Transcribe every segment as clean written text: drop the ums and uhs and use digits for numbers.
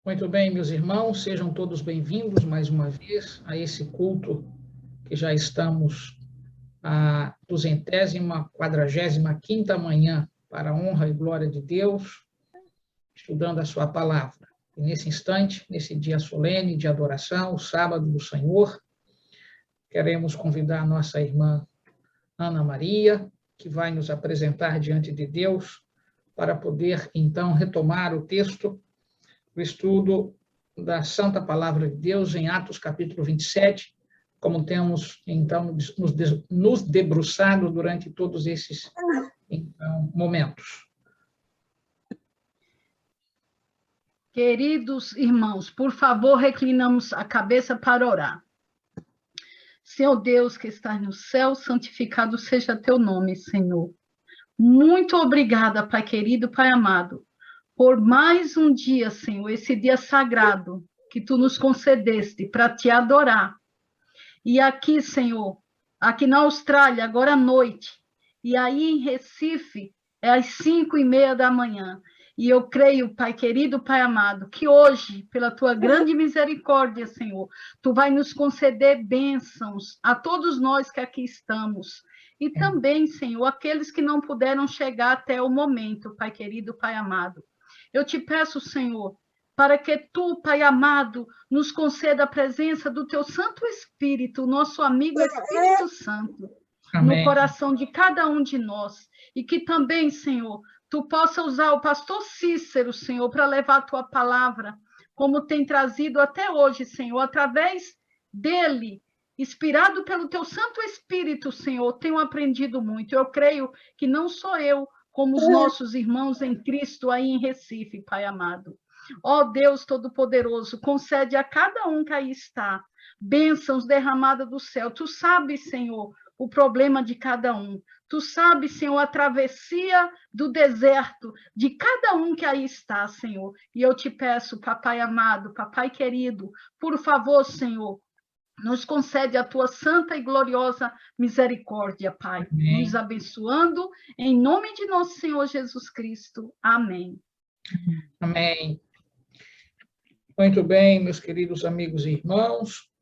Muito bem, meus irmãos, sejam todos bem-vindos mais uma vez a esse culto que já estamos a 245ª manhã para a honra e glória de Deus, estudando a sua palavra. E nesse instante, nesse dia solene de adoração, o sábado do Senhor, queremos convidar a nossa irmã Ana Maria, que vai nos apresentar diante de Deus, para poder, então, retomar o texto do estudo da Santa Palavra de Deus em Atos capítulo 27, como temos, então, nos debruçado durante todos esses então, momentos. Queridos irmãos, por favor, reclinamos a cabeça para orar. Senhor Deus que estás no céu, santificado seja teu nome, Senhor. Muito obrigada, Pai querido, Pai amado, por mais um dia, Senhor, esse dia sagrado que tu nos concedeste para te adorar. E aqui, Senhor, aqui na Austrália, agora à noite, e aí em Recife, é às 5:30 da manhã. E eu creio, Pai querido, Pai amado, que hoje, pela tua grande misericórdia, Senhor, tu vai nos conceder bênçãos a todos nós que aqui estamos. E também, Senhor, aqueles que não puderam chegar até o momento, Pai querido, Pai amado. Eu te peço, Senhor, para que tu, Pai amado, nos conceda a presença do teu Santo Espírito, nosso amigo Espírito Santo, Amém. no coração de cada um de nós. E que também, Senhor, tu possa usar o pastor Cícero, Senhor, para levar a tua palavra, como tem trazido até hoje, Senhor, através dele, inspirado pelo teu Santo Espírito, Senhor, tenho aprendido muito. Eu creio que não sou eu, como os nossos irmãos em Cristo aí em Recife, Pai amado. Ó Deus Todo-Poderoso, concede a cada um que aí está bênçãos derramadas do céu. Tu sabes, Senhor, o problema de cada um. Tu sabes, Senhor, a travessia do deserto de cada um que aí está, Senhor. E eu te peço, Papai amado, Papai querido, por favor, Senhor, nos concede a tua santa e gloriosa misericórdia, Pai. Amém. Nos abençoando, em nome de nosso Senhor Jesus Cristo. Amém. Amém. Muito bem, meus queridos amigos e irmãos,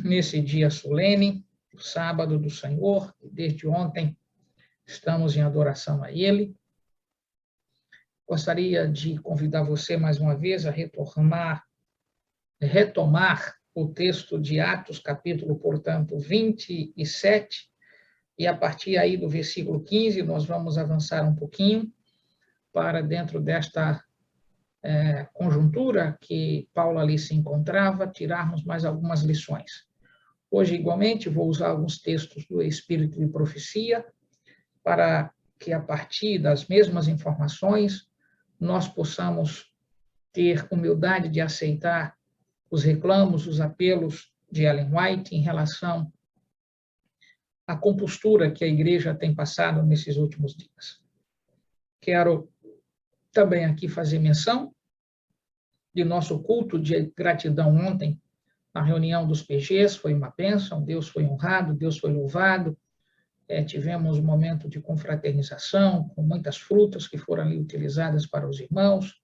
nesse dia solene, o sábado do Senhor, desde ontem estamos em adoração a Ele. Gostaria de convidar você mais uma vez a retomar o texto de Atos, capítulo, portanto, 27, e a partir aí do versículo 15, nós vamos avançar um pouquinho para dentro desta conjuntura que Paulo ali se encontrava, tirarmos mais algumas lições. Hoje, igualmente, vou usar alguns textos do Espírito de Profecia para que, a partir das mesmas informações, nós possamos ter humildade de aceitar os reclamos, os apelos de Ellen White em relação à compostura que a igreja tem passado nesses últimos dias. Quero também aqui fazer menção de nosso culto de gratidão ontem, na reunião dos PGs, foi uma bênção, Deus foi honrado, Deus foi louvado, tivemos um momento de confraternização, com muitas frutas que foram ali utilizadas para os irmãos.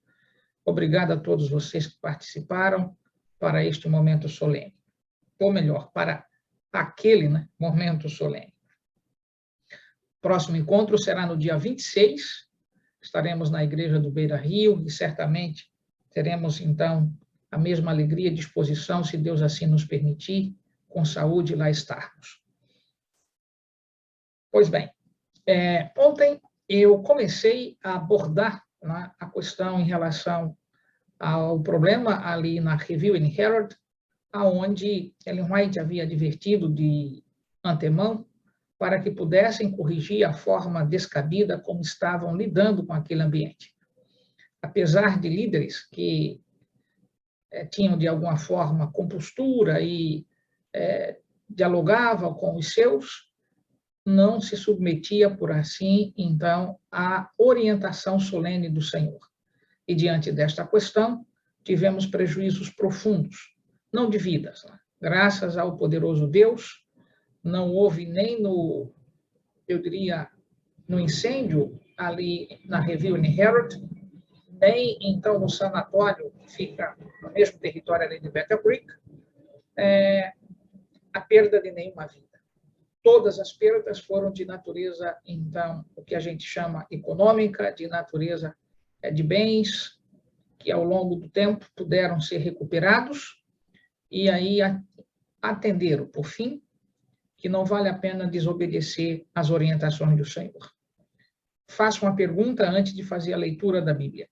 Obrigado a todos vocês que participaram para este momento solene. Ou melhor, para aquele momento solene. Próximo encontro será no dia 26, estaremos na igreja do Beira Rio e certamente teremos, então, a mesma alegria e disposição, se Deus assim nos permitir, com saúde, lá estarmos. Pois bem, ontem eu comecei a abordar a questão em relação ao problema ali na Review and Herald, aonde Ellen White havia advertido de antemão para que pudessem corrigir a forma descabida como estavam lidando com aquele ambiente. Apesar de líderes que tinham, de alguma forma, compostura e dialogavam com os seus, não se submetia, por assim, então, à orientação solene do Senhor. E, diante desta questão, tivemos prejuízos profundos, não de vidas. Graças ao poderoso Deus, não houve nem eu diria, no incêndio ali na Review and Herald, nem, então, no sanatório, que fica no mesmo território ali de Battle Creek, a perda de nenhuma vida. Todas as perdas foram de natureza, então, o que a gente chama econômica, de natureza de bens, que ao longo do tempo puderam ser recuperados, e aí atenderam, por fim, que não vale a pena desobedecer às orientações do Senhor. Faço uma pergunta antes de fazer a leitura da Bíblia.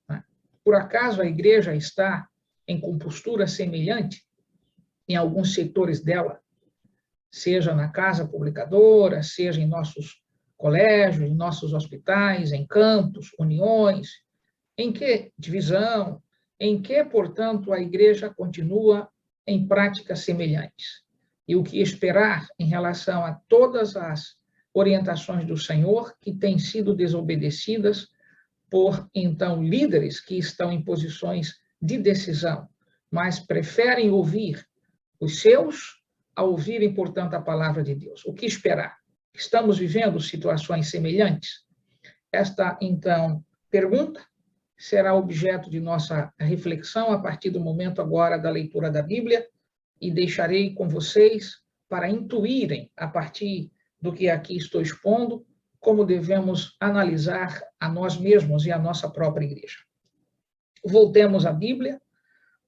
Por acaso a igreja está em compostura semelhante em alguns setores dela, seja na casa publicadora, seja em nossos colégios, em nossos hospitais, em campos, uniões? Em que divisão? Em que, portanto, a igreja continua em práticas semelhantes? E o que esperar em relação a todas as orientações do Senhor que têm sido desobedecidas por, então, líderes que estão em posições de decisão, mas preferem ouvir os seus a ouvirem, portanto, a palavra de Deus. O que esperar? Estamos vivendo situações semelhantes? Esta, então, pergunta será objeto de nossa reflexão a partir do momento agora da leitura da Bíblia, e deixarei com vocês para intuírem, a partir do que aqui estou expondo, como devemos analisar a nós mesmos e a nossa própria igreja. Voltemos à Bíblia,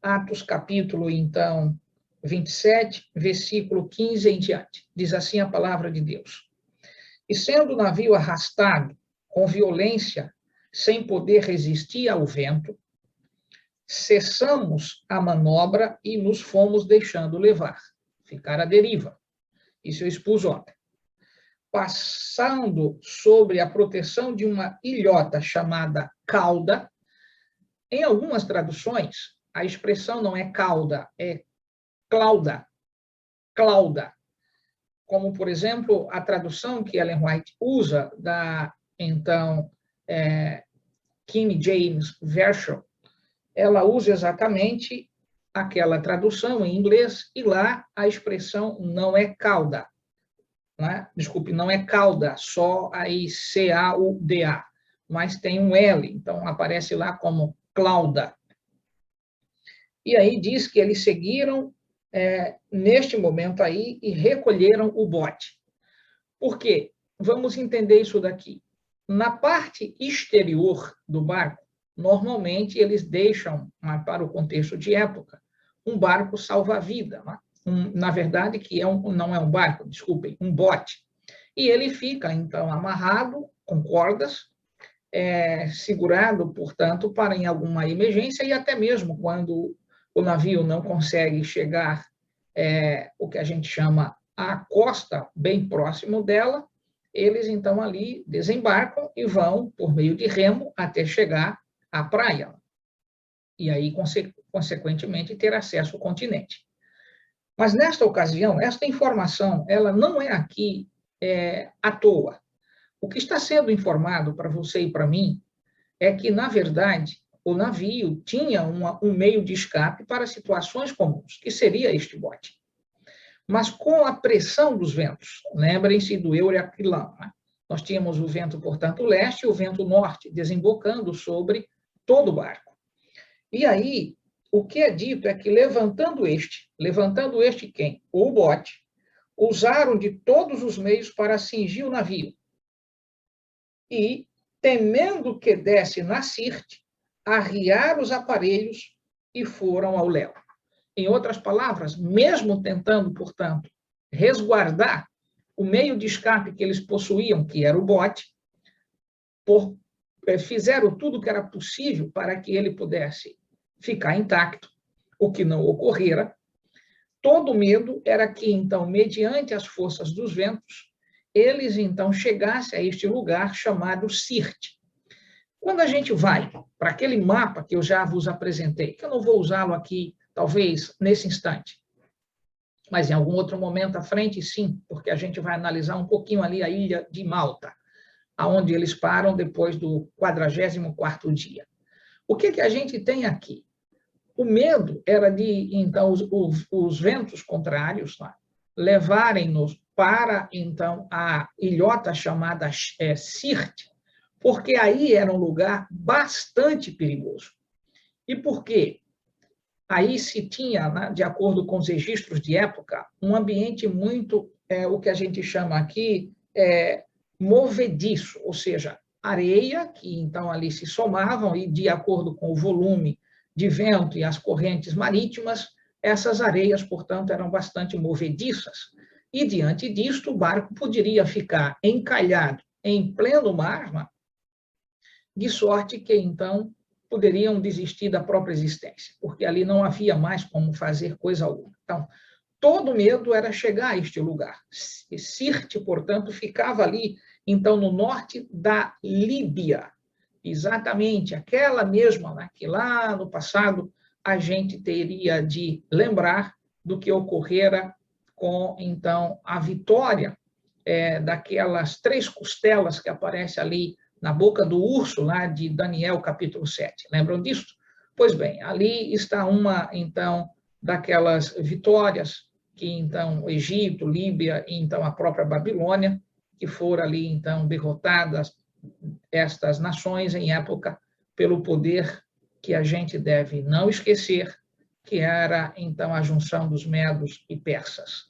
Atos capítulo, então, 27, versículo 15 em diante. Diz assim a palavra de Deus: E sendo o navio arrastado com violência, sem poder resistir ao vento, cessamos a manobra e nos fomos deixando levar, ficar à deriva. Isso eu expus ontem. Passando sobre a proteção de uma ilhota chamada cauda. Em algumas traduções, a expressão não é cauda, é clauda. Clauda. Como, por exemplo, a tradução que Ellen White usa da, então, King James Version, ela usa exatamente aquela tradução em inglês, e lá a expressão não é cauda. Né? Desculpe, não é cauda, só aí C-A-U-D-A, mas tem um L, então aparece lá como clauda. E aí diz que eles seguiram neste momento aí e recolheram o bote. Por quê? Vamos entender isso daqui. Na parte exterior do barco, normalmente eles deixam, para o contexto de época, um barco salva-vida, né? Na verdade, que não é um barco, desculpem, um bote. E ele fica, então, amarrado com cordas, segurado, portanto, para em alguma emergência, e até mesmo quando o navio não consegue chegar, o que a gente chama à costa, bem próximo dela, eles, então, ali desembarcam e vão, por meio de remo, até chegar à praia. E aí, consequentemente, ter acesso ao continente. Mas, nesta ocasião, esta informação, ela não é aqui à toa. O que está sendo informado para você e para mim é que, na verdade, o navio tinha um meio de escape para situações comuns, que seria este bote. Mas com a pressão dos ventos, lembrem-se do Euriaquilão, né? Nós tínhamos o vento, portanto, leste e o vento norte, desembocando sobre todo o barco. E aí, o que é dito é que levantando este quem? O bote, usaram de todos os meios para cingir o navio. E, temendo que desse na Sirte, arriaram os aparelhos e foram ao léu. Em outras palavras, mesmo tentando, portanto, resguardar o meio de escape que eles possuíam, que era o bote, fizeram tudo o que era possível para que ele pudesse ficar intacto, o que não ocorrera. Todo medo era que, então, mediante as forças dos ventos, eles, então, chegassem a este lugar chamado Sirte. Quando a gente vai para aquele mapa que eu já vos apresentei, que eu não vou usá-lo aqui, talvez, nesse instante, mas em algum outro momento à frente, sim, porque a gente vai analisar um pouquinho ali a ilha de Malta, aonde eles param depois do 44º dia. O que a gente tem aqui? O medo era de, então, os ventos contrários, tá, levarem-nos para, então, a ilhota chamada Sirte, porque aí era um lugar bastante perigoso. E por quê? Aí se tinha, né, de acordo com os registros de época, um ambiente muito, o que a gente chama aqui, movediço, ou seja, areia, que então ali se somavam, e de acordo com o volume de vento e as correntes marítimas, essas areias, portanto, eram bastante movediças. E, diante disto, o barco poderia ficar encalhado em pleno mar, de sorte que, então, poderiam desistir da própria existência, porque ali não havia mais como fazer coisa alguma. Então, todo medo era chegar a este lugar. Sirte, portanto, ficava ali, então, no norte da Líbia, exatamente aquela mesma, né, que lá no passado a gente teria de lembrar do que ocorrera com, então, a vitória daquelas 3 costelas que aparecem ali na boca do urso, lá de Daniel, capítulo 7. Lembram disso? Pois bem, ali está uma, então, daquelas vitórias que, então, o Egito, Líbia e, então, a própria Babilônia, que foram ali, então, derrotadas estas nações em época pelo poder que a gente deve não esquecer, que era, então, a junção dos medos e persas.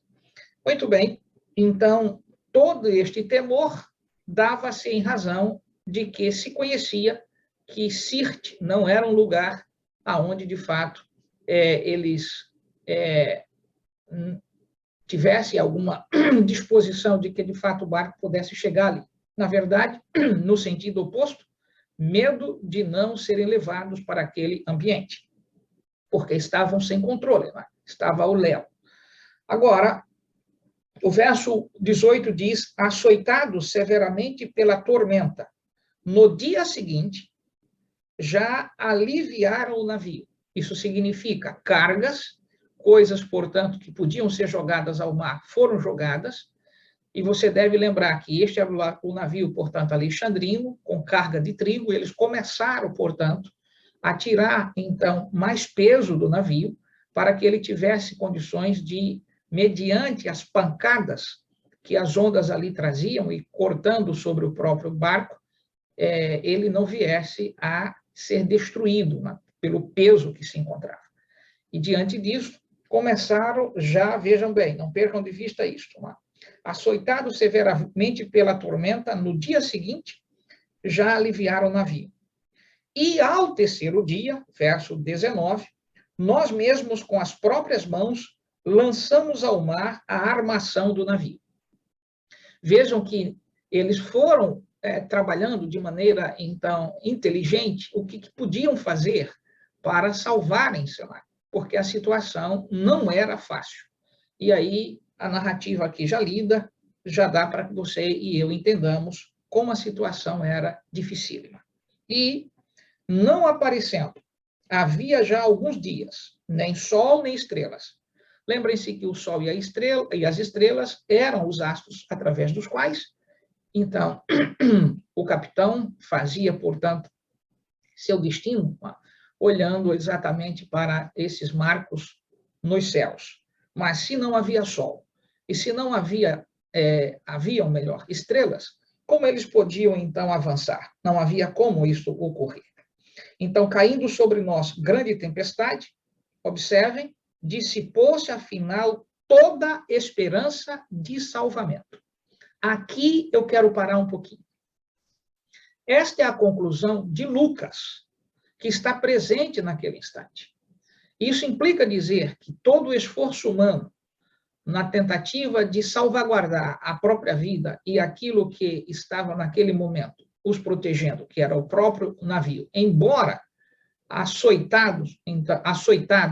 Muito bem, então, todo este temor dava-se em razão de que se conhecia que Sirte não era um lugar aonde, de fato, eles tivessem alguma disposição de que, de fato, o barco pudesse chegar ali. Na verdade, no sentido oposto, medo de não serem levados para aquele ambiente, porque estavam sem controle, né? Estava o léu. Agora, o verso 18 diz: açoitados severamente pela tormenta, no dia seguinte, já aliviaram o navio. Isso significa cargas, coisas, portanto, que podiam ser jogadas ao mar, foram jogadas, e você deve lembrar que este é o navio, portanto, alexandrino, com carga de trigo, eles começaram, portanto, a tirar, então, mais peso do navio, para que ele tivesse condições de, mediante as pancadas que as ondas ali traziam e cortando sobre o próprio barco, ele não viesse a ser destruído, né, pelo peso que se encontrava. E, diante disso, começaram já, vejam bem, não percam de vista isto, né? Açoitados severamente pela tormenta, no dia seguinte, já aliviaram o navio. E, ao terceiro dia, verso 19, nós mesmos, com as próprias mãos, lançamos ao mar a armação do navio. Vejam que eles foram trabalhando de maneira, então, inteligente, o que podiam fazer para salvarem-se, porque a situação não era fácil. E aí, a narrativa aqui já lida, já dá para que você e eu entendamos como a situação era dificílima. E, não aparecendo, havia já alguns dias, nem sol nem estrelas. Lembrem-se que o sol e as estrelas eram os astros através dos quais, então, o capitão fazia, portanto, seu destino, olhando exatamente para esses marcos nos céus. Mas se não havia sol, e se não haviam melhor, estrelas, como eles podiam, então, avançar? Não havia como isso ocorrer. Então, caindo sobre nós grande tempestade, observem, dissipou-se, afinal, toda esperança de salvamento. Aqui eu quero parar um pouquinho. Esta é a conclusão de Lucas, que está presente naquele instante. Isso implica dizer que todo o esforço humano na tentativa de salvaguardar a própria vida e aquilo que estava naquele momento os protegendo, que era o próprio navio, embora açoitado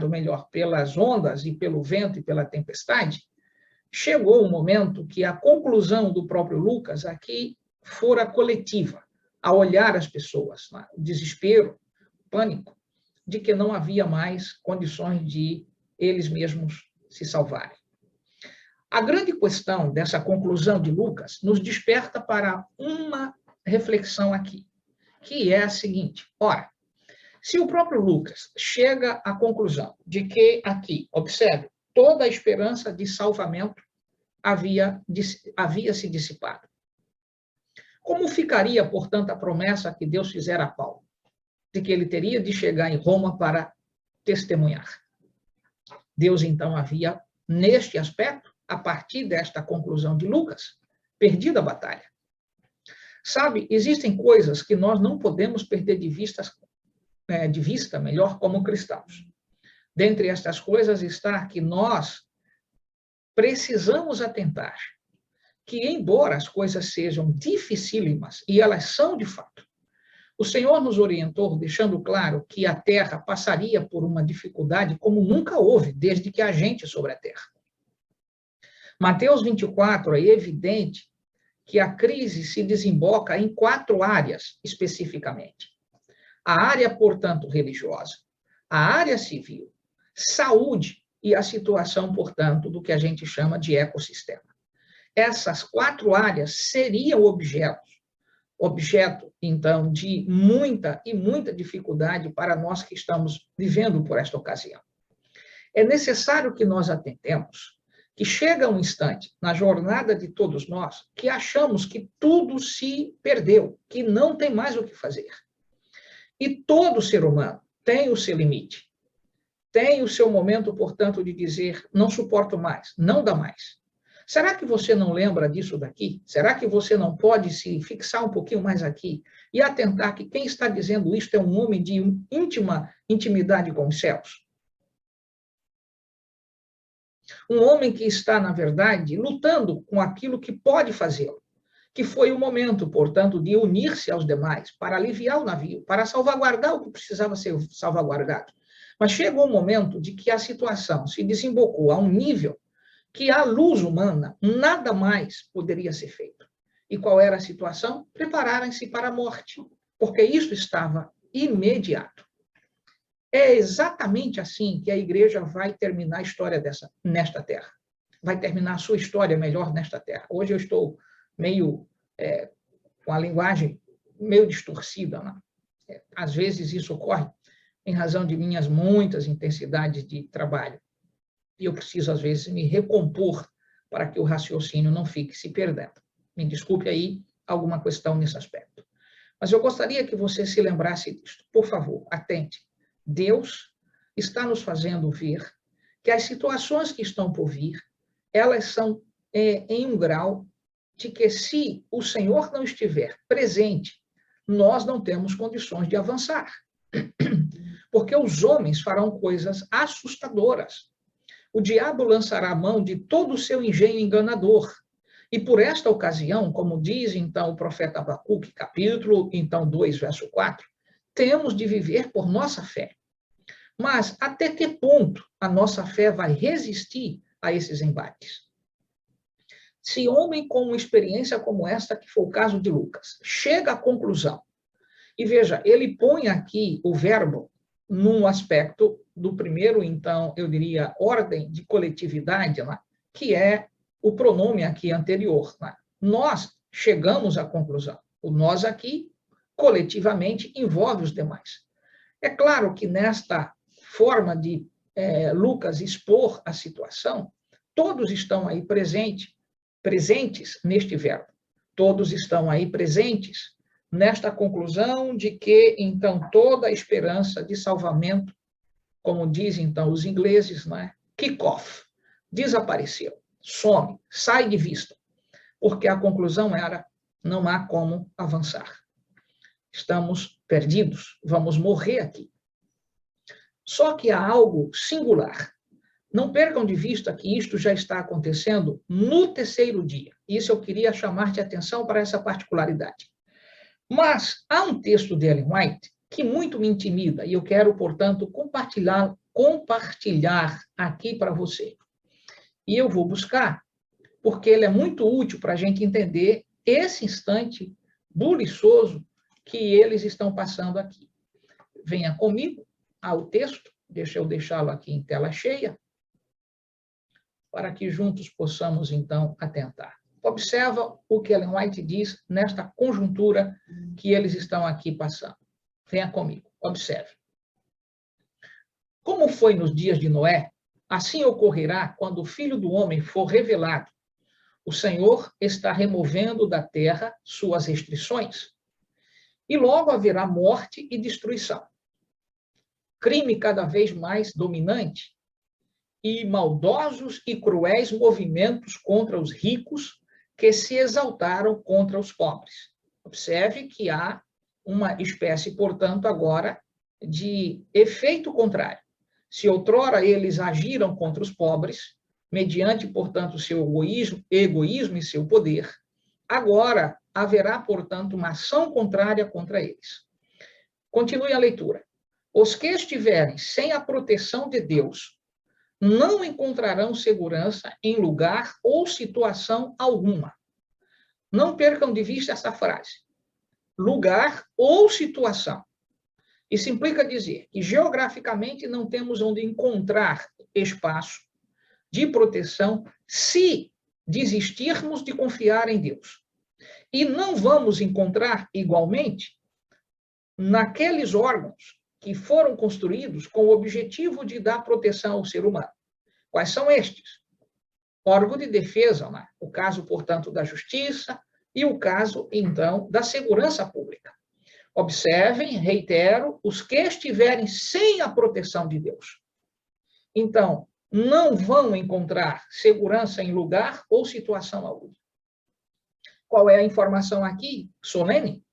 melhor, pelas ondas e pelo vento e pela tempestade, chegou um momento que a conclusão do próprio Lucas aqui fora coletiva, a olhar as pessoas, né? O desespero, o pânico, de que não havia mais condições de eles mesmos se salvarem. A grande questão dessa conclusão de Lucas nos desperta para uma reflexão aqui, que é a seguinte: ora, se o próprio Lucas chega à conclusão de que aqui, observe, toda a esperança de salvamento havia se dissipado, Como ficaria, portanto, a promessa que Deus fizera a Paulo, de que ele teria de chegar em Roma para testemunhar? Deus, então, havia, neste aspecto, a partir desta conclusão de Lucas, perdido a batalha. Sabe, existem coisas que nós não podemos perder de vista, melhor, como cristãos. Dentre estas coisas está que nós precisamos atentar que, embora as coisas sejam dificílimas, e elas são de fato, o Senhor nos orientou, deixando claro que a terra passaria por uma dificuldade como nunca houve, desde que há gente sobre a terra. Mateus 24 é evidente que a crise se desemboca em 4 áreas, especificamente. A área, portanto, religiosa, a área civil, saúde e a situação, portanto, do que a gente chama de ecossistema. Essas 4 áreas seriam objeto, então, de muita dificuldade para nós que estamos vivendo por esta ocasião. É necessário que nós atentemos que chega um instante na jornada de todos nós que achamos que tudo se perdeu, que não tem mais o que fazer. E todo ser humano tem o seu limite, tem o seu momento, portanto, de dizer, não suporto mais, não dá mais. Será que você não lembra disso daqui? Será que você não pode se fixar um pouquinho mais aqui e atentar que quem está dizendo isto é um homem de íntima intimidade com os céus? Um homem que está, na verdade, lutando com aquilo que pode fazê-lo, que foi o momento, portanto, de unir-se aos demais para aliviar o navio, para salvaguardar o que precisava ser salvaguardado. Mas chegou um momento de que a situação se desembocou a um nível que à luz humana nada mais poderia ser feito. E qual era a situação? Prepararem-se para a morte, porque isso estava imediato. É exatamente assim que a igreja vai terminar a história nesta terra. Vai terminar a sua história melhor nesta terra. Hoje eu estou meio com a linguagem meio distorcida, né? Às vezes isso ocorre em razão de minhas muitas intensidades de trabalho. E eu preciso, às vezes, me recompor para que o raciocínio não fique se perdendo. Me desculpe aí alguma questão nesse aspecto. Mas eu gostaria que você se lembrasse disto. Por favor, atente. Deus está nos fazendo ver que as situações que estão por vir, elas são em um grau de que, se o Senhor não estiver presente, nós não temos condições de avançar. Porque os homens farão coisas assustadoras. O diabo lançará a mão de todo o seu engenho enganador. E por esta ocasião, como diz então o profeta Abacuque, capítulo 2, verso 4, temos de viver por nossa fé. Mas até que ponto a nossa fé vai resistir a esses embates? Se homem com uma experiência como esta, que foi o caso de Lucas, chega à conclusão, e veja, ele põe aqui o verbo num aspecto do primeiro, então, eu diria, ordem de coletividade, né? Que é o pronome aqui anterior. Né? Nós chegamos à conclusão. O nós aqui, coletivamente, envolve os demais. É claro que nesta forma de Lucas expor a situação, todos estão aí presentes neste verbo. Todos estão aí presentes nesta conclusão de que, então, toda a esperança de salvamento, como dizem, então, os ingleses, né? Kick off, desapareceu, some, sai de vista, porque a conclusão era, não há como avançar. Estamos perdidos, vamos morrer aqui. Só que há algo singular. Não percam de vista que isto já está acontecendo no terceiro dia. Isso eu queria chamar de atenção para essa particularidade. Mas há um texto de Ellen White que muito me intimida, e eu quero, portanto, compartilhar aqui para você. E eu vou buscar, porque ele é muito útil para a gente entender esse instante buliçoso que eles estão passando aqui. Venha comigo ao texto, deixa eu deixá-lo aqui em tela cheia, para que juntos possamos, então, atentar. Observa o que Ellen White diz nesta conjuntura que eles estão aqui passando. Venha comigo, observe. Como foi nos dias de Noé, assim ocorrerá quando o Filho do Homem for revelado. o Senhor está removendo da terra suas restrições. E logo haverá morte e destruição. Crime cada vez mais dominante e maldosos e cruéis movimentos contra os ricos que se exaltaram contra os pobres. Observe que há uma espécie, portanto, agora de efeito contrário. Se outrora eles agiram contra os pobres, mediante, portanto, seu egoísmo e seu poder, agora haverá, portanto, uma ação contrária contra eles. Continue a leitura. Os que estiverem sem a proteção de Deus não encontrarão segurança em lugar ou situação alguma. Não percam de vista essa frase. Lugar ou situação. Isso implica dizer que geograficamente não temos onde encontrar espaço de proteção se desistirmos de confiar em Deus. E não vamos encontrar, igualmente, naqueles órgãos que foram construídos com o objetivo de dar proteção ao ser humano. Quais são estes? Órgão de defesa, né? O caso, portanto, da justiça e o caso, então, da segurança pública. Observem, reitero, os que estiverem sem a proteção de Deus. Então, não vão encontrar segurança em lugar ou situação alguma. Qual é a informação aqui, solene?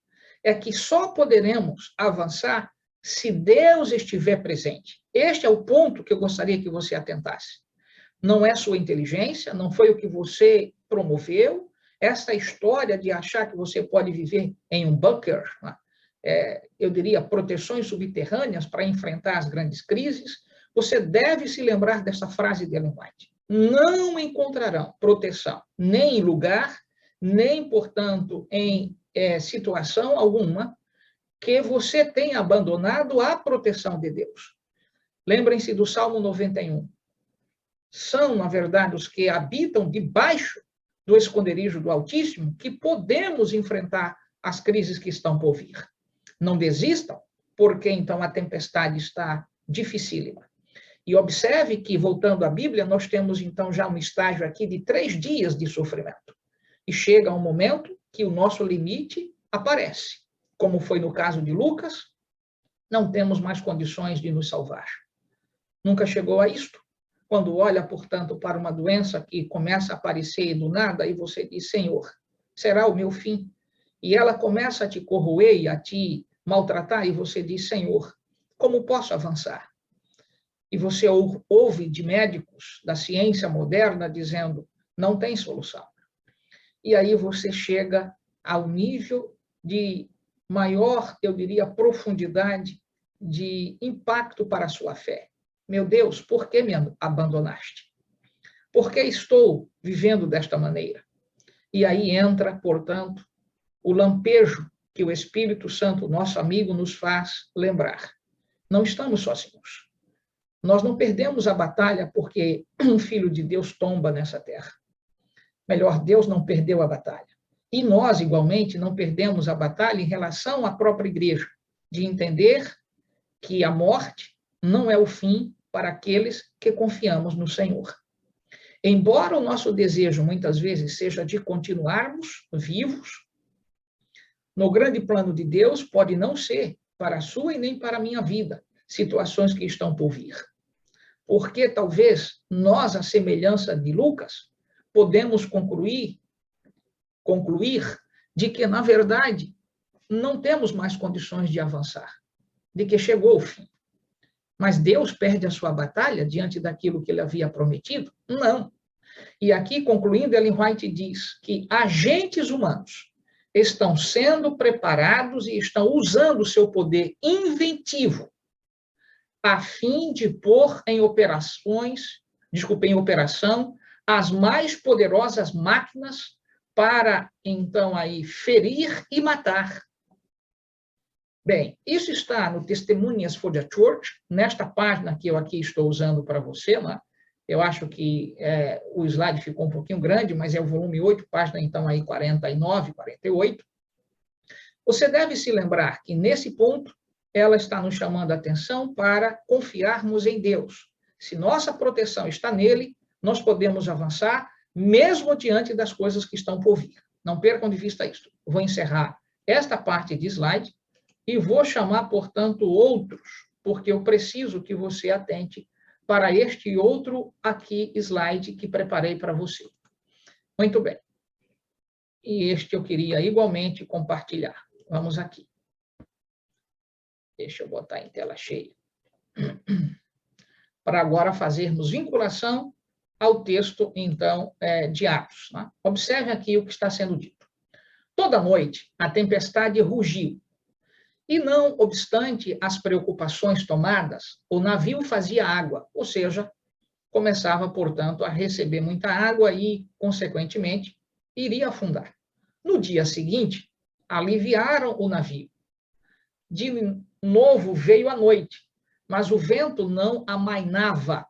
É que só poderemos avançar se Deus estiver presente. Este é o ponto que eu gostaria que você atentasse. Não é sua inteligência, não foi o que você promoveu, essa história de achar que você pode viver em um bunker, eu diria, proteções subterrâneas para enfrentar as grandes crises, você deve se lembrar dessa frase de Ellen White. Não encontrarão proteção nem em lugar, nem, portanto, em situação alguma que você tenha abandonado a proteção de Deus. Lembrem-se do Salmo 91. São, na verdade, os que habitam debaixo do esconderijo do Altíssimo que podemos enfrentar as crises que estão por vir. Não desistam, porque então a tempestade está dificílima. E observe que, voltando à Bíblia, nós temos então já um estágio aqui de 3 dias de sofrimento. E chega um momento que o nosso limite aparece. Como foi no caso de Lucas, não temos mais condições de nos salvar. Nunca chegou a isto? Quando olha, portanto, para uma doença que começa a aparecer do nada e você diz, Senhor, será o meu fim? E ela começa a te corroer e a te maltratar e você diz, Senhor, como posso avançar? E você ouve de médicos da ciência moderna dizendo, não tem solução. E aí você chega ao nível de maior, eu diria, profundidade de impacto para a sua fé. Meu Deus, por que me abandonaste? Por que estou vivendo desta maneira? E aí entra, portanto, o lampejo que o Espírito Santo, nosso amigo, nos faz lembrar. Não estamos sozinhos. Nós não perdemos a batalha porque um filho de Deus tomba nessa terra. Melhor, Deus não perdeu a batalha. E nós, igualmente, não perdemos a batalha em relação à própria igreja, de entender que a morte não é o fim para aqueles que confiamos no Senhor. Embora o nosso desejo, muitas vezes, seja de continuarmos vivos, no grande plano de Deus pode não ser para a sua e nem para a minha vida, situações que estão por vir. Porque talvez nós, à semelhança de Lucas, podemos concluir de que, na verdade, não temos mais condições de avançar, de que chegou o fim. Mas Deus perde a sua batalha diante daquilo que ele havia prometido? Não. E aqui, concluindo, Ellen White diz que agentes humanos estão sendo preparados e estão usando o seu poder inventivo a fim de pôr em operação as mais poderosas máquinas para, então, aí, ferir e matar. Bem, isso está no Testimonies for the Church, nesta página que eu aqui estou usando para você, né? Eu acho que o slide ficou um pouquinho grande, mas é o volume 8, página, então, aí 49, 48. Você deve se lembrar que, nesse ponto, ela está nos chamando a atenção para confiarmos em Deus. Se nossa proteção está nele, nós podemos avançar, mesmo diante das coisas que estão por vir. Não percam de vista isso. Vou encerrar esta parte de slide e vou chamar, portanto, outros, porque eu preciso que você atente para este outro aqui slide que preparei para você. Muito bem. E este eu queria igualmente compartilhar. Vamos aqui. Deixa eu botar em tela cheia. Para agora fazermos vinculação ao texto, então, de Atos. Né? Observe aqui o que está sendo dito. Toda noite, a tempestade rugiu. E não obstante as preocupações tomadas, o navio fazia água, ou seja, começava, portanto, a receber muita água e, consequentemente, iria afundar. No dia seguinte, aliviaram o navio. De novo veio a noite, mas o vento não amainava.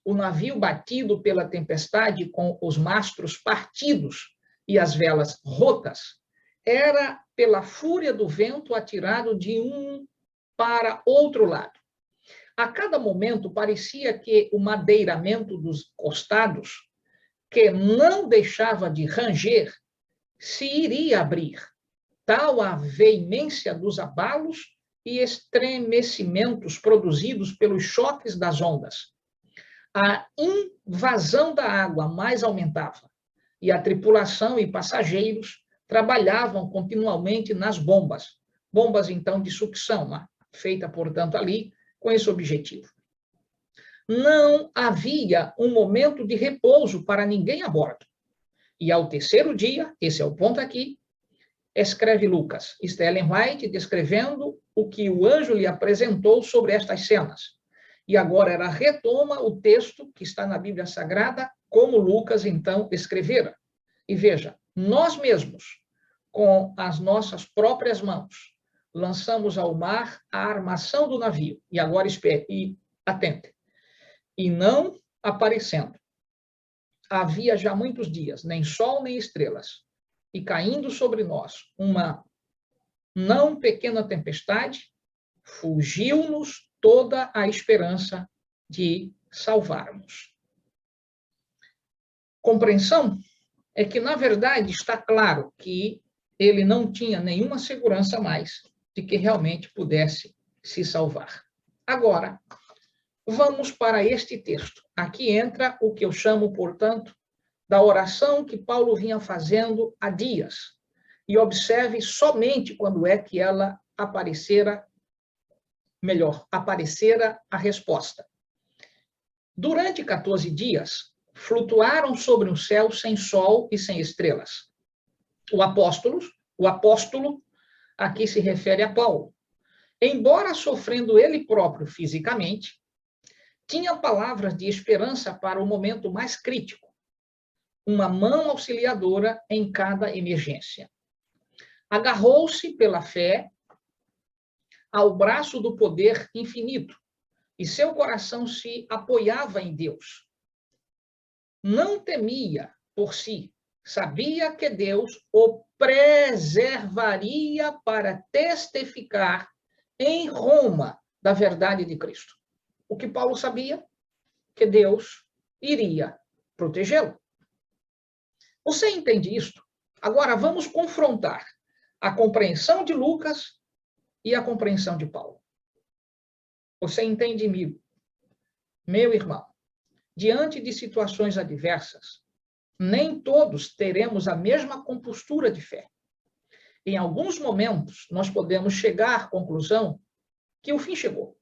O navio, batido pela tempestade, com os mastros partidos e as velas rotas, era pela fúria do vento atirado de um para outro lado. A cada momento parecia que o madeiramento dos costados, que não deixava de ranger, se iria abrir. Tal a veemência dos abalos e estremecimentos produzidos pelos choques das ondas. A invasão da água mais aumentava, e a tripulação e passageiros trabalhavam continuamente nas bombas. Bombas, então, de sucção, feita, portanto, ali com esse objetivo. Não havia um momento de repouso para ninguém a bordo. E ao terceiro dia, esse é o ponto aqui, escreve Lucas, Ellen White, descrevendo o que o anjo lhe apresentou sobre estas cenas. E agora ela retoma o texto que está na Bíblia Sagrada, como Lucas, então, escrevera. E veja, nós mesmos, com as nossas próprias mãos, lançamos ao mar a armação do navio. E agora espere, e atente. E não aparecendo. Havia já muitos dias, nem sol nem estrelas, e caindo sobre nós uma não pequena tempestade, fugiu-nos toda a esperança de salvarmos. Compreensão é que, na verdade, está claro que ele não tinha nenhuma segurança mais de que realmente pudesse se salvar. Agora, vamos para este texto. Aqui entra o que eu chamo, portanto, da oração que Paulo vinha fazendo há dias. E observe somente quando é que ela aparecera a resposta. Durante 14 dias, flutuaram sobre um céu sem sol e sem estrelas. O apóstolo, aqui se refere a Paulo. Embora sofrendo ele próprio fisicamente, tinha palavras de esperança para o momento mais crítico. Uma mão auxiliadora em cada emergência. Agarrou-se pela fé ao braço do poder infinito e seu coração se apoiava em Deus. Não temia por si, sabia que Deus o preservaria para testificar em Roma da verdade de Cristo. O que Paulo sabia? Que Deus iria protegê-lo. Você entende isto? Agora vamos confrontar a compreensão de Lucas e a compreensão de Paulo. Você entende, meu irmão? Diante de situações adversas, nem todos teremos a mesma compostura de fé. Em alguns momentos, nós podemos chegar à conclusão que o fim chegou.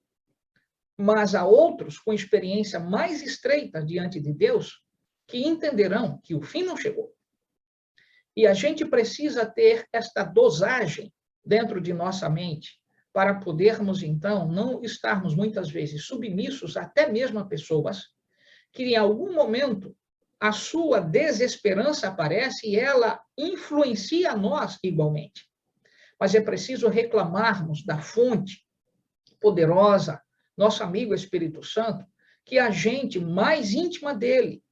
Mas há outros com experiência mais estreita diante de Deus que entenderão que o fim não chegou. E a gente precisa ter esta dosagem dentro de nossa mente para podermos, então, não estarmos muitas vezes submissos até mesmo a pessoas que em algum momento a sua desesperança aparece e ela influencia nós igualmente. Mas é preciso reclamarmos da fonte poderosa, nosso amigo Espírito Santo, que é a gente mais íntima dele.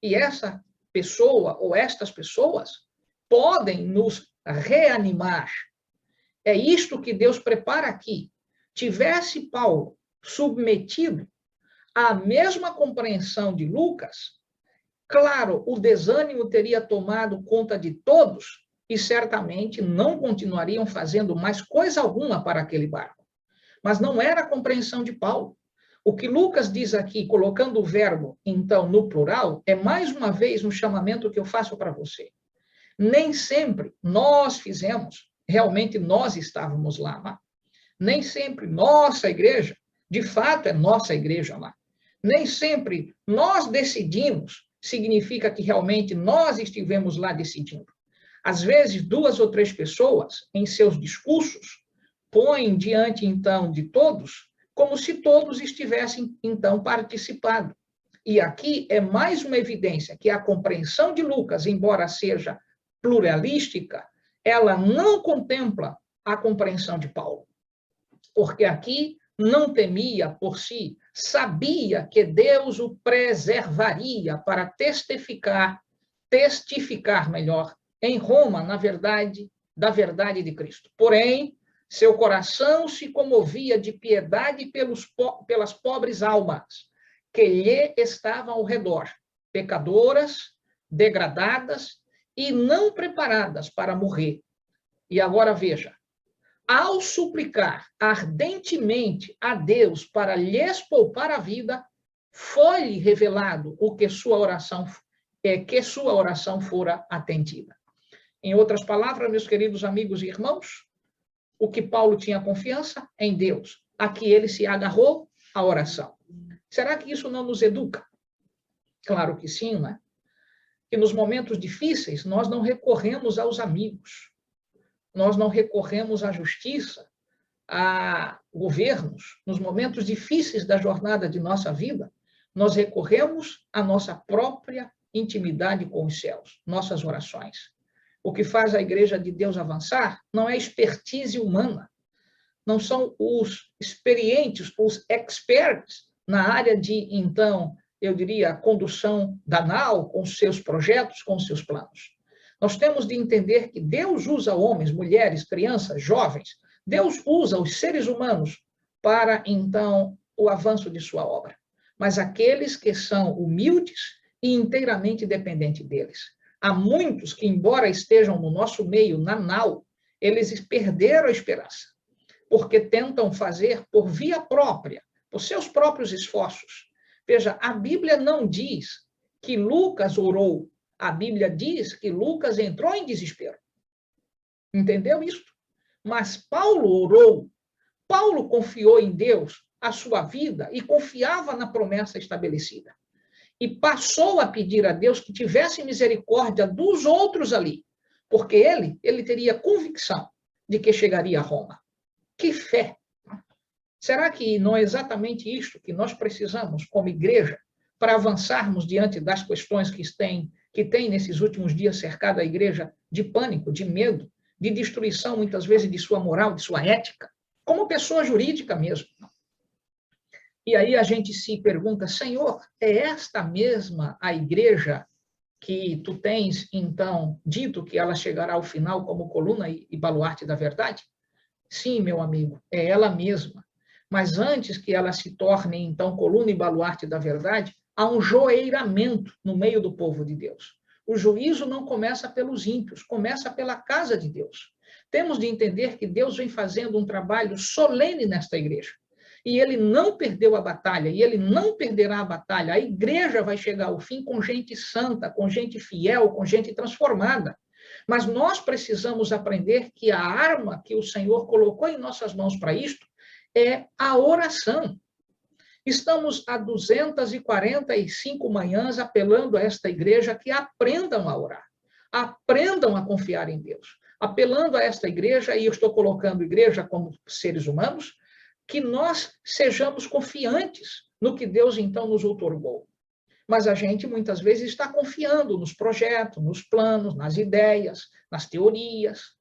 E essa pessoa ou estas pessoas podem nos reanimar. É isto que Deus prepara aqui. Tivesse Paulo submetido à mesma compreensão de Lucas, Claro, o desânimo teria tomado conta de todos e certamente não continuariam fazendo mais coisa alguma para aquele barco. Mas não era a compreensão de Paulo. O que Lucas diz aqui, colocando o verbo, então, no plural, é mais uma vez um chamamento que eu faço para você. Nem sempre nós fizemos, realmente nós estávamos lá. Nem sempre nossa igreja, de fato, é nossa igreja lá. Nem sempre nós decidimos, significa que realmente nós estivemos lá decidindo. Às vezes, 2 ou 3 pessoas, em seus discursos, põem diante, então, de todos, como se todos estivessem, então, participando. E aqui é mais uma evidência que a compreensão de Lucas, embora seja pluralística, ela não contempla a compreensão de Paulo. Porque aqui não temia por si, sabia que Deus o preservaria para testificar melhor, em Roma, na verdade, da verdade de Cristo. Porém, seu coração se comovia de piedade pelas pobres almas que lhe estavam ao redor, pecadoras, degradadas e não preparadas para morrer. E agora veja, ao suplicar ardentemente a Deus para lhes poupar a vida, foi-lhe revelado o que sua oração fora atendida. Em outras palavras, meus queridos amigos e irmãos, o que Paulo tinha confiança em Deus, a que ele se agarrou, a oração. Será que isso não nos educa? Claro que sim, né? Que nos momentos difíceis nós não recorremos aos amigos, nós não recorremos à justiça, a governos. Nos momentos difíceis da jornada de nossa vida, nós recorremos à nossa própria intimidade com os céus, nossas orações. O que faz a Igreja de Deus avançar não é expertise humana, não são os experientes, os experts na área de, então, eu diria, condução da nau, com seus projetos, com seus planos. Nós temos de entender que Deus usa homens, mulheres, crianças, jovens. Deus usa os seres humanos para, então, o avanço de sua obra. Mas aqueles que são humildes e inteiramente dependentes deles. Há muitos que, embora estejam no nosso meio, na nau, eles perderam a esperança, porque tentam fazer por via própria, por seus próprios esforços. Veja, a Bíblia não diz que Lucas orou. A Bíblia diz que Lucas entrou em desespero. Entendeu isso? Mas Paulo orou. Paulo confiou em Deus a sua vida e confiava na promessa estabelecida. E passou a pedir a Deus que tivesse misericórdia dos outros ali, porque ele teria convicção de que chegaria a Roma. Que fé! Será que não é exatamente isto que nós precisamos como igreja para avançarmos diante das questões que tem nesses últimos dias cercado a igreja de pânico, de medo, de destruição, muitas vezes, de sua moral, de sua ética, como pessoa jurídica mesmo? E aí a gente se pergunta, Senhor, é esta mesma a igreja que tu tens, então, dito que ela chegará ao final como coluna e baluarte da verdade? Sim, meu amigo, é ela mesma. Mas antes que ela se torne, então, coluna e baluarte da verdade, há um joeiramento no meio do povo de Deus. O juízo não começa pelos ímpios, começa pela casa de Deus. Temos de entender que Deus vem fazendo um trabalho solene nesta igreja. E ele não perdeu a batalha, e ele não perderá a batalha. A igreja vai chegar ao fim com gente santa, com gente fiel, com gente transformada. Mas nós precisamos aprender que a arma que o Senhor colocou em nossas mãos para isto é a oração. Estamos há 245 manhãs apelando a esta igreja que aprendam a orar, aprendam a confiar em Deus. Apelando a esta igreja, e eu estou colocando igreja como seres humanos, que nós sejamos confiantes no que Deus, então, nos outorgou. Mas a gente, muitas vezes, está confiando nos projetos, nos planos, nas ideias, nas teorias.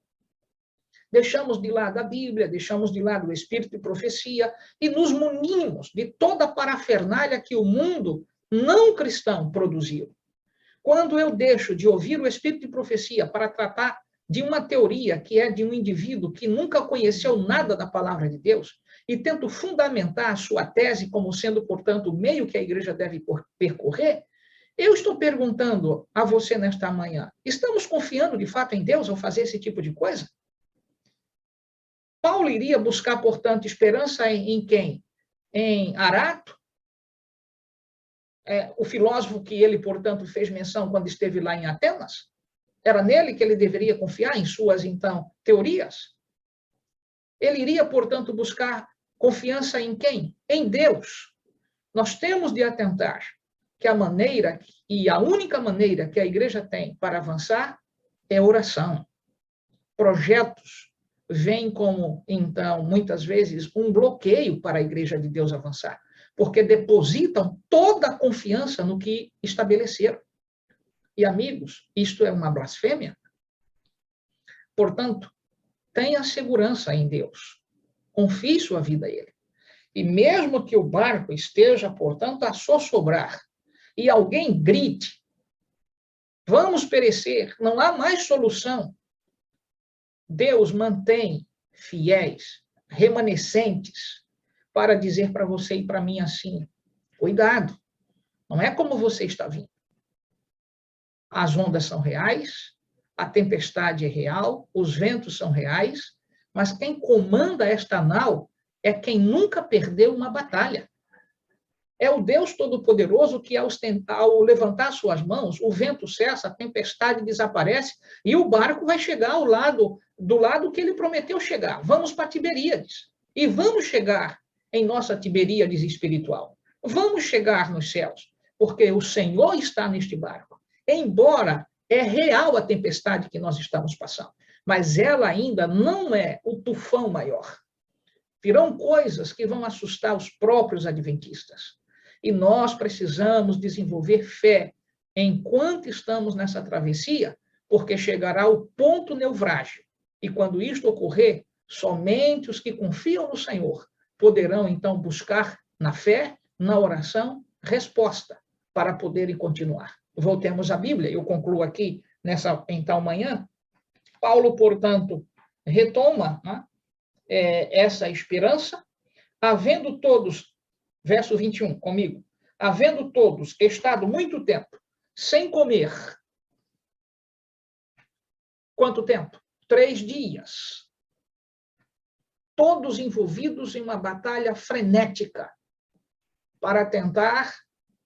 Deixamos de lado a Bíblia, deixamos de lado o Espírito de profecia e nos munimos de toda a parafernália que o mundo não cristão produziu. Quando eu deixo de ouvir o Espírito de profecia para tratar de uma teoria que é de um indivíduo que nunca conheceu nada da palavra de Deus e tento fundamentar a sua tese como sendo, portanto, o meio que a igreja deve percorrer, Eu estou perguntando a você nesta manhã, estamos confiando de fato em Deus ao fazer esse tipo de coisa? Paulo iria buscar, portanto, esperança em quem? Em Arato, o filósofo que ele, portanto, fez menção quando esteve lá em Atenas? Era nele que ele deveria confiar em suas, então, teorias? Ele iria, portanto, buscar confiança em quem? Em Deus. Nós temos de atentar que a maneira, e a única maneira que a igreja tem para avançar é oração. Projetos vêm como, então, muitas vezes, um bloqueio para a igreja de Deus avançar, porque depositam toda a confiança no que estabeleceram. E, amigos, isto é uma blasfêmia. Portanto, tenha segurança em Deus. Confie sua vida a Ele. E mesmo que o barco esteja, portanto, a sossobrar, e alguém grite, vamos perecer, não há mais solução. Deus mantém fiéis, remanescentes, para dizer para você e para mim assim, cuidado, não é como você está vindo. As ondas são reais, a tempestade é real, os ventos são reais, mas quem comanda esta nau é quem nunca perdeu uma batalha. É o Deus Todo-Poderoso que, ao levantar suas mãos, o vento cessa, a tempestade desaparece e o barco vai chegar do lado que ele prometeu chegar. Vamos para Tiberíades. E vamos chegar em nossa Tiberíades espiritual. Vamos chegar nos céus, porque o Senhor está neste barco. Embora é real a tempestade que nós estamos passando, mas ela ainda não é o tufão maior. Virão coisas que vão assustar os próprios adventistas. E nós precisamos desenvolver fé enquanto estamos nessa travessia, porque chegará o ponto nevrálgico. E quando isto ocorrer, somente os que confiam no Senhor poderão, então, buscar na fé, na oração, resposta para poderem continuar. Voltemos à Bíblia, eu concluo aqui nessa, então, manhã. Paulo, portanto, retoma, né, essa esperança, havendo todos, verso 21, comigo, havendo todos estado muito tempo sem comer. Quanto tempo? 3 dias. Todos envolvidos em uma batalha frenética para tentar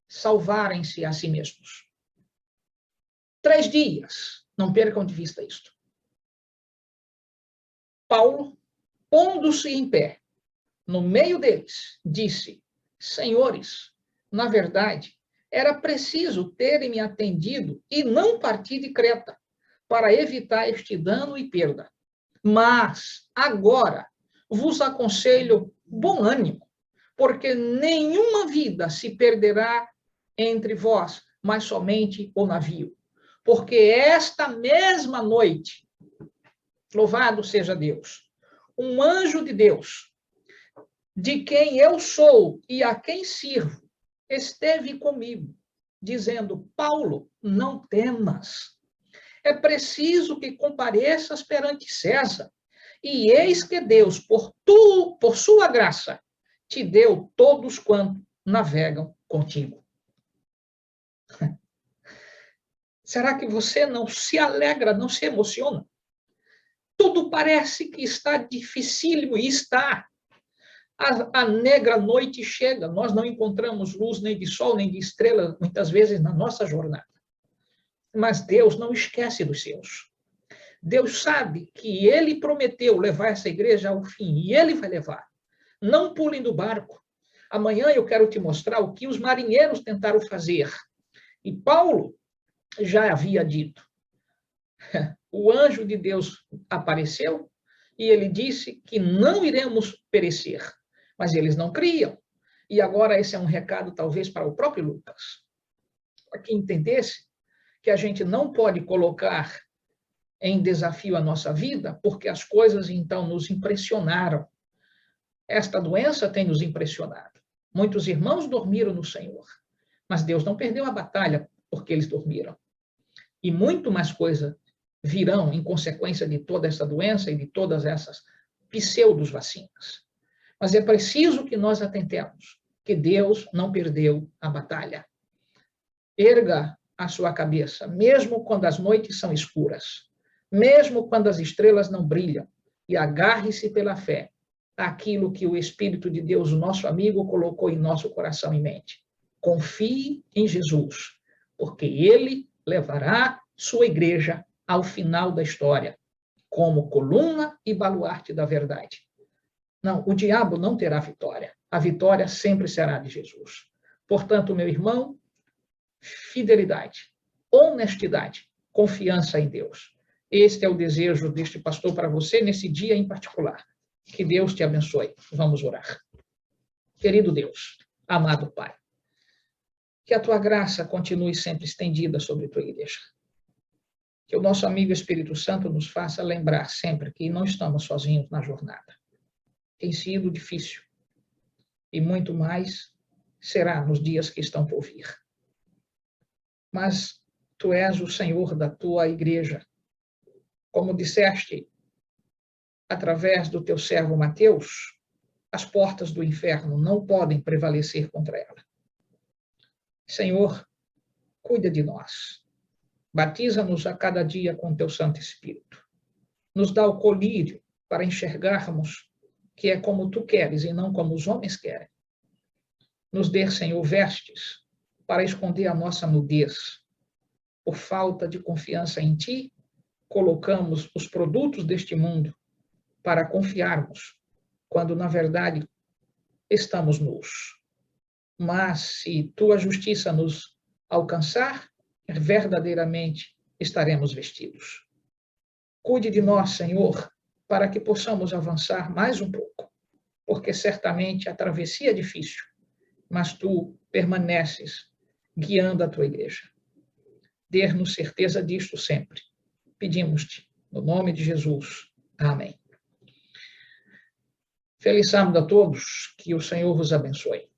salvarem-se a si mesmos. 3 dias. Não percam de vista isto. Paulo, pondo-se em pé, no meio deles, disse: Senhores, na verdade, era preciso terem me atendido e não partir de Creta, para evitar este dano e perda. Mas, agora, vos aconselho bom ânimo, porque nenhuma vida se perderá entre vós, mas somente o navio. Porque esta mesma noite, louvado seja Deus, um anjo de Deus, de quem eu sou e a quem sirvo, esteve comigo, dizendo: Paulo, não temas. É preciso que compareças perante César. E eis que Deus, por sua graça, te deu todos quanto navegam contigo. Será que você não se alegra, não se emociona? Tudo parece que está dificílimo, e está. A negra noite chega, nós não encontramos luz nem de sol, nem de estrela, muitas vezes, na nossa jornada. Mas Deus não esquece dos seus. Deus sabe que Ele prometeu levar essa igreja ao fim, e Ele vai levar. Não pulem do barco. Amanhã eu quero te mostrar o que os marinheiros tentaram fazer. E Paulo já havia dito. O anjo de Deus apareceu e ele disse que não iremos perecer. Mas eles não criam. E agora esse é um recado, talvez, para o próprio Lucas. Para que entendesse que a gente não pode colocar em desafio a nossa vida, porque as coisas, então, nos impressionaram. Esta doença tem nos impressionado. Muitos irmãos dormiram no Senhor, mas Deus não perdeu a batalha porque eles dormiram. E muito mais coisa virão em consequência de toda essa doença e de todas essas pseudo-vacinas. Mas é preciso que nós atentemos que Deus não perdeu a batalha. Erga a sua cabeça, mesmo quando as noites são escuras, mesmo quando as estrelas não brilham, e agarre-se pela fé àquilo que o Espírito de Deus, o nosso amigo, colocou em nosso coração e mente. Confie em Jesus, porque ele levará sua igreja ao final da história, como coluna e baluarte da verdade. Não, o diabo não terá vitória. A vitória sempre será de Jesus. Portanto, meu irmão, fidelidade, honestidade, confiança em Deus. Este é o desejo deste pastor para você nesse dia em particular. Que Deus te abençoe. Vamos orar. Querido Deus, amado Pai, que a tua graça continue sempre estendida sobre a tua igreja. Que o nosso amigo Espírito Santo nos faça lembrar sempre que não estamos sozinhos na jornada. Tem sido difícil e muito mais será nos dias que estão por vir. Mas tu és o Senhor da tua igreja. Como disseste através do teu servo Mateus, as portas do inferno não podem prevalecer contra ela. Senhor, cuida de nós. Batiza-nos a cada dia com teu Santo Espírito. Nos dá o colírio para enxergarmos que é como tu queres e não como os homens querem. Nos dê, Senhor, vestes para esconder a nossa nudez. Por falta de confiança em ti, colocamos os produtos deste mundo para confiarmos, quando, na verdade, estamos nus. Mas, se tua justiça nos alcançar, verdadeiramente estaremos vestidos. Cuide de nós, Senhor, para que possamos avançar mais um pouco, porque certamente a travessia é difícil, mas tu permaneces guiando a tua igreja. Dê-nos certeza disto sempre. Pedimos-te, no nome de Jesus. Amém. Feliz sábado a todos, que o Senhor vos abençoe.